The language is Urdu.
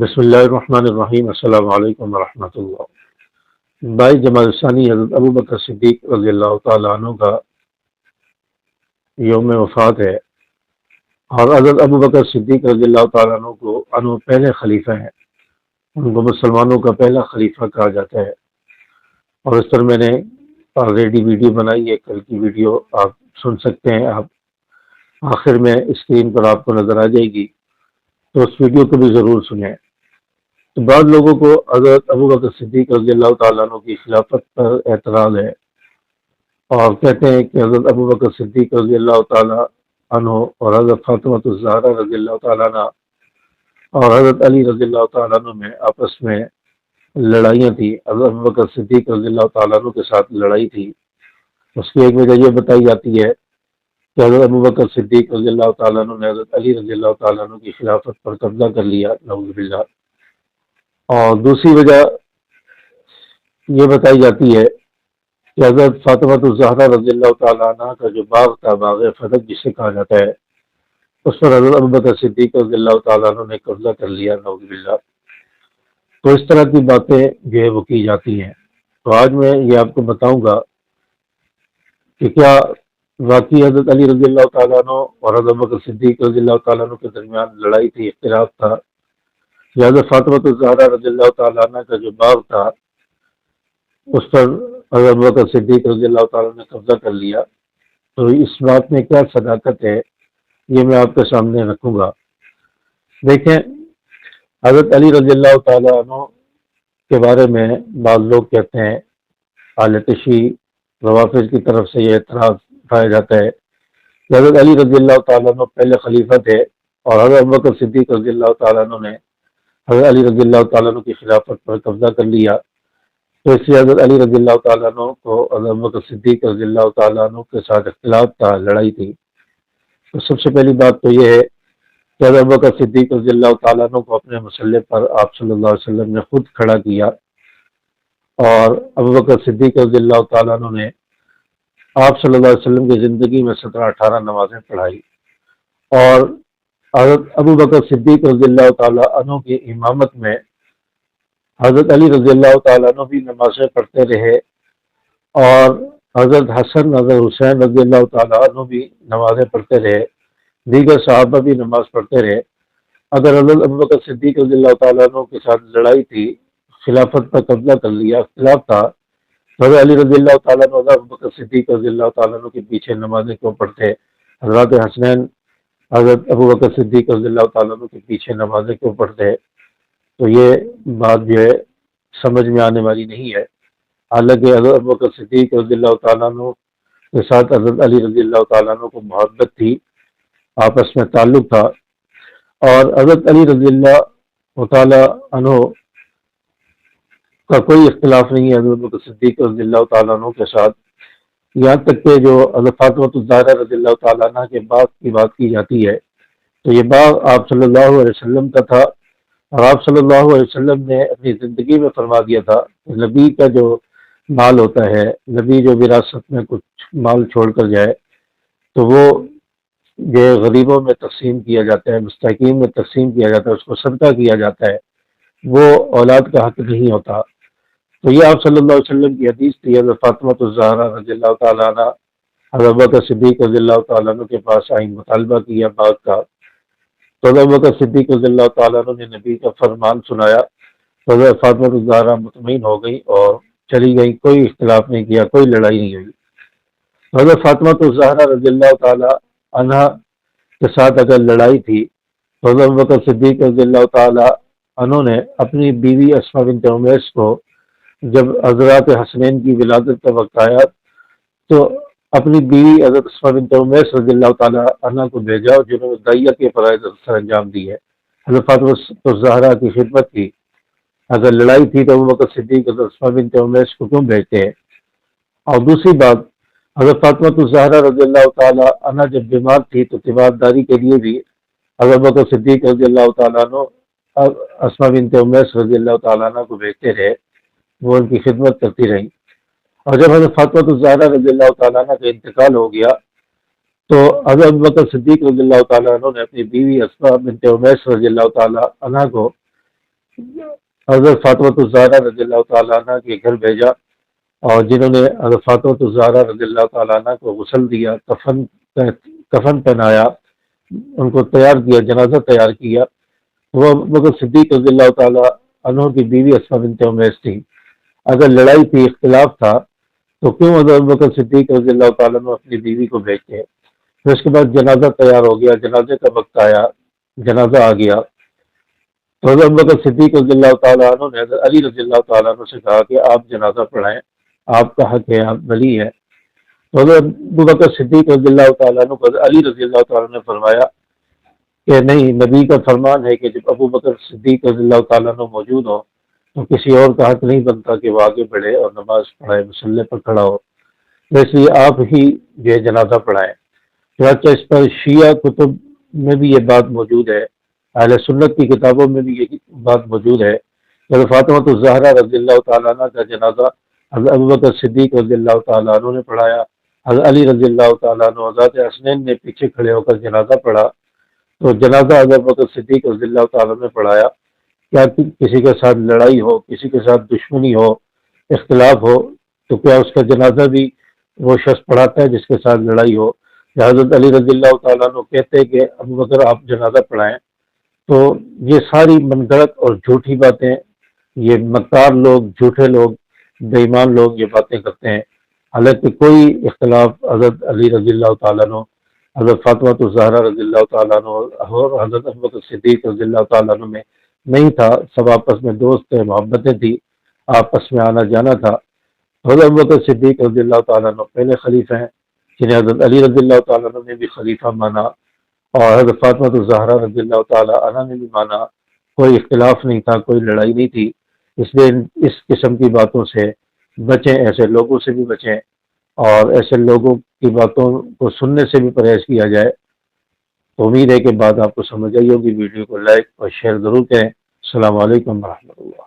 بسم اللہ الرحمن الرحیم۔ السلام علیکم ورحمۃ اللہ۔ 22 ثانی حضرت ابو بکر صدیق رضی اللہ تعالیٰ عنہ کا یوم وفات ہے، اور حضرت ابو بکر صدیق رضی اللہ تعالیٰ عنہ پہلے خلیفہ ہیں، ان کو مسلمانوں کا پہلا خلیفہ کہا جاتا ہے۔ اور اس پر میں نے آلریڈی ویڈیو بنائی ہے، کل کی ویڈیو آپ سن سکتے ہیں، آپ آخر میں اسکرین پر آپ کو نظر آ جائے گی، تو اس ویڈیو کو بھی ضرور سنیں۔ تو بعض لوگوں کو حضرت ابو بکر صدیق رضی اللہ تعالیٰ عنہ کی خلافت پر اعتراض ہے، اور کہتے ہیں کہ حضرت ابو بکر صدیق رضی اللہ تعالیٰ عنہ اور حضرت فاطمہ الزہرا رضی اللہ تعالیٰ عنہ اور حضرت علی رضی اللہ تعالیٰ عنہ میں آپس میں لڑائیاں تھیں۔ حضرت ابو بکر صدیق رضی اللہ تعالیٰ عنہ کے ساتھ لڑائی تھی۔ اس کی ایک وجہ یہ بتائی جاتی ہے کہ حضرت ابو بکر صدیق رضی اللہ تعالیٰ عنہ نے حضرت علی رضی اللہ تعالیٰ عنہ کی خلافت پر قبضہ کر لیا، نعوذ باللہ۔ اور دوسری وجہ یہ بتائی جاتی ہے کہ حضرت فاطمہ الزہرا رضی اللہ تعالیٰ عنہ کا جو باغ تھا، باغ فدق جسے کہا جاتا ہے، اس پر حضرت ابو بکر صدیق رضی اللہ تعالیٰ عنہ نے قبضہ کر لیا، نعوذ باللہ۔ تو اس طرح کی باتیں جو ہے وہ کی جاتی ہیں۔ تو آج میں یہ آپ کو بتاؤں گا کہ کیا واقعی حضرت علی رضی اللہ تعالیٰ عنہ اور حضرت ابو بکر صدیق رضی اللہ تعالیٰ عنہ کے درمیان لڑائی تھی، اختلاف تھا، یا حضرت فاطمہ الزہرا رضی اللہ تعالیٰ عنہ کا جو باغ تھا اس پر حضرت ابو بکر صدیق رضی اللہ تعالیٰ نے قبضہ کر لیا۔ تو اس بات میں کیا صداقت ہے، یہ میں آپ کے سامنے رکھوں گا۔ دیکھیں، حضرت علی رضی اللہ تعالیٰ عنہ کے بارے میں بعض لوگ کہتے ہیں، اہل تشیع روافض کی طرف سے یہ اعتراض اٹھایا جاتا ہے کہ حضرت علی رضی اللہ تعالیٰ عنہ پہلے خلیفہ تھے، اور حضرت ابو بکر صدیق رضی اللہ تعالیٰ عنہ نے حضرت علی رضی اللہ تعالیٰ عنہ کی خلافت پر قبضہ کر لیا۔ تو اس لیے حضرت علی رضی اللہ تعالیٰ عنہ کو حضرت ابو بکر صدیق رضی اللہ تعالیٰ عنہ کے ساتھ اختلاف تھا، لڑائی تھی۔ تو سب سے پہلی بات تو یہ ہے کہ حضرت ابو بکر صدیق رضی اللہ تعالیٰ عنہ کو اپنے مسلح پر آپ صلی اللہ علیہ وسلم نے خود کھڑا کیا، اور ابو بکر صدیق رضی اللہ تعالیٰ عنہ نے آپ صلی اللہ علیہ وسلم کی زندگی میں 17-18 نمازیں پڑھائی، اور حضرت ابو بکر صدیق رضی اللہ تعالیٰ عنہ کی امامت میں حضرت علی رضی اللہ تعالیٰ عنہ بھی نمازیں پڑھتے رہے، اور حضرت حسن حضرت حسین رضی اللہ تعالیٰ عنہ بھی نمازیں پڑھتے رہے، دیگر صحابہ بھی نماز پڑھتے رہے۔ اگر حضرت ابو بکر صدیق رضی اللہ تعالیٰ عنہ کے ساتھ لڑائی تھی، خلافت پر قبضہ کر لیا، اختلاف تھا، حضرت علی رضی اللہ تعالیٰ عنہ حضرت ابو بکر صدیق رضی اللہ تعالیٰ عنہ کے پیچھے نمازیں کیوں پڑھتے؟ حضرت حسنین حضرت ابو بکر صدیق رضی اللہ تعالیٰ عنہ کے پیچھے نمازیں کیوں پڑھتے ہیں؟ تو یہ بات جو ہے سمجھ میں آنے والی نہیں ہے۔ حالانکہ حضرت ابو بکر صدیق رضی اللہ تعالیٰ عنہ کے ساتھ حضرت علی رضی اللہ تعالیٰ عنہ کو محبت تھی، آپس میں تعلق تھا، اور حضرت علی رضی اللہ تعالیٰ عنہ کا کوئی اختلاف نہیں ہے حضرت ابو بکر صدیق رضی اللہ تعالیٰ عنہ کے ساتھ۔ یہاں تک کہ جو حضرت فاطمہ الزہرا رضی اللہ تعالیٰ عنہ کے باغ کی بات کی جاتی ہے، تو یہ باغ آپ صلی اللہ علیہ وسلم کا تھا، اور آپ صلی اللہ علیہ وسلم نے اپنی زندگی میں فرما دیا تھا کہ نبی کا جو مال ہوتا ہے، نبی جو وراثت میں کچھ مال چھوڑ کر جائے تو وہ یہ غریبوں میں تقسیم کیا جاتا ہے، مستحقین میں تقسیم کیا جاتا ہے، اس کو صدقہ کیا جاتا ہے، وہ اولاد کا حق نہیں ہوتا۔ تو یہ آپ صلی اللہ علیہ وسلم کی حدیث تھی۔ حضرت فاطمہ الزہرا رضی اللہ تعالیٰ عنہ حضرت ابو بکر صدیق رضی اللہ تعالیٰ عنہ کے پاس آئیں، مطالبہ کیا باغ کا، تو حضرت ابو بکر صدیق رضی اللہ تعالیٰ عنہ نے نبی کا فرمان سنایا، تو حضرت فاطمہ الزہرا مطمئن ہو گئی اور چلی گئی، کوئی اختلاف نہیں کیا، کوئی لڑائی نہیں ہوئی۔ حضرت فاطمہ الزہرا رضی اللہ تعالیٰ عنہ کے ساتھ اگر لڑائی تھی تو حضرت ابو بکر صدیق رضی اللہ تعالیٰ عنہ نے اپنی بیوی اسماء بنت عمیس کو، جب حضرات حسنین کی ولادت کا وقت آیا تو اپنی بیوی حضرت اسماء بنت عمیس رضی اللہ تعالیٰ عنہ کو بھیجا، جنہوں نے دعیہ کے فرائض سر انجام دی ہے، حضرت فاطمہ الزہرا کی خدمت کی۔ اگر لڑائی تھی تو ابو بکر صدیق حضرت اسماء بنت عمیس کو کیوں بھیجتے ہیں؟ اور دوسری بات، حضرت فاطمہ الزہرا رضی اللہ تعالیٰ عنہ جب بیمار تھی تو تیمارداری کے لیے بھی حضرت ابو بکر صدیق رضی اللہ تعالیٰ عنہ اسماء بنت عمیس رضی اللہ تعالیٰ عنہ کو بھیجتے رہے، وہ ان کی خدمت کرتی رہیں۔ اور جب حضرت فاطمہ الزہرا رضی اللہ تعالیٰ عنہ کا انتقال ہو گیا تو حضرت ابو بکر صدیق رضی اللہ تعالیٰ عنہ نے اپنی بیوی اسماء بنت عمیس رضی اللہ تعالیٰ عنہ کو حضرت فاطمہ الزہرا رضی اللہ تعالیٰ عنہ کے گھر بھیجا، اور جنہوں نے حضرت فاطمہ الزہرا رضی اللہ تعالیٰ عنہ کو غسل دیا، کفن پہنایا، ان کو تیار کیا، جنازہ تیار کیا، وہ مگر صدیق رضی اللہ تعالیٰ عنہ کی بیوی اسماء بنت عمیس تھی۔ اگر لڑائی تھی، اختلاف تھا، تو کیوں حضرت بکر صدیق رضی اللہ تعالیٰ عنہ اپنی بیوی کو بھیجتے ہیں؟ پھر اس کے بعد جنازہ تیار ہو گیا، جنازے کا وقت آیا، جنازہ آ گیا، تو حضرت بکر صدیق رضی اللہ تعالیٰ عنہ نے حضرت علی رضی اللہ تعالیٰ عنہ سے کہا کہ آپ جنازہ پڑھائیں، آپ کا حق ہے، آپ ولی ہے۔ تو حضرت ابوبکر صدیق رضی اللہ تعالیٰ عنہ کو حضرت علی رضی اللہ تعالیٰ عنہ نے فرمایا کہ نہیں، نبی کا فرمان ہے کہ جب ابو بکر صدیق رضی اللہ تعالیٰ عنہ موجود ہو تو کسی اور کا حق نہیں بنتا کہ وہ آگے بڑھے اور نماز پڑھائے، مسلح پر کھڑا ہو، اس لیے آپ ہی یہ جنازہ پڑھائیں۔ چنانچہ اس پر شیعہ کتب میں بھی یہ بات موجود ہے، اہل سنت کی کتابوں میں بھی یہ بات موجود ہے کہ حضرت فاطمہ الزہرا رضی اللہ تعالیٰ عنہ کا جنازہ حضرت ابوبکر صدیق رضی اللہ تعالیٰ عنہ نے پڑھایا، حضرت علی رضی اللہ تعالیٰ عنہ حضرت حسنین نے پیچھے کھڑے ہو کر جنازہ پڑھا۔ تو جنازہ حضرت بکر صدیق رضی اللہ تعالیٰ نے پڑھایا۔ کیا کسی کے ساتھ لڑائی ہو، کسی کے ساتھ دشمنی ہو، اختلاف ہو، تو کیا اس کا جنازہ بھی وہ شخص پڑھاتا ہے جس کے ساتھ لڑائی ہو؟ یا حضرت علی رضی اللہ تعالیٰ عنہ کہتے ہیں کہ ابو بکر آپ جنازہ پڑھائیں؟ تو یہ ساری من گھڑت اور جھوٹی باتیں، یہ مکار لوگ، جھوٹے لوگ، بے ایمان لوگ یہ باتیں کرتے ہیں۔ حالانکہ کوئی اختلاف حضرت علی رضی اللہ تعالیٰ عنہ، حضرت فاطمہ الزہرا رضی اللہ تعالیٰ عنہ اور حضرت ابوبکر صدیق رضی اللہ تعالیٰ عنہ میں نہیں تھا۔ سب آپس میں دوست تھے، محبتیں تھی، آپس میں آنا جانا تھا۔ حضرت ابوبکر صدیق رضی اللہ تعالیٰ عنہ پہلے خلیفہ ہیں جنہیں حضرت علی رضی اللہ تعالیٰ عنہ نے بھی خلیفہ مانا، اور حضرت فاطمہ الزہرا رضی اللہ تعالیٰ عنہ نے بھی مانا۔ کوئی اختلاف نہیں تھا، کوئی لڑائی نہیں تھی۔ اس لیے اس قسم کی باتوں سے بچیں، ایسے لوگوں سے بھی بچیں، اور ایسے لوگوں کی باتوں کو سننے سے بھی پرہیز کیا جائے۔ تو امید ہے کہ بات آپ کو سمجھ آئی ہوگی۔ ویڈیو کو لائک اور شیئر ضرور کریں۔ السلام علیکم ورحمۃ اللہ۔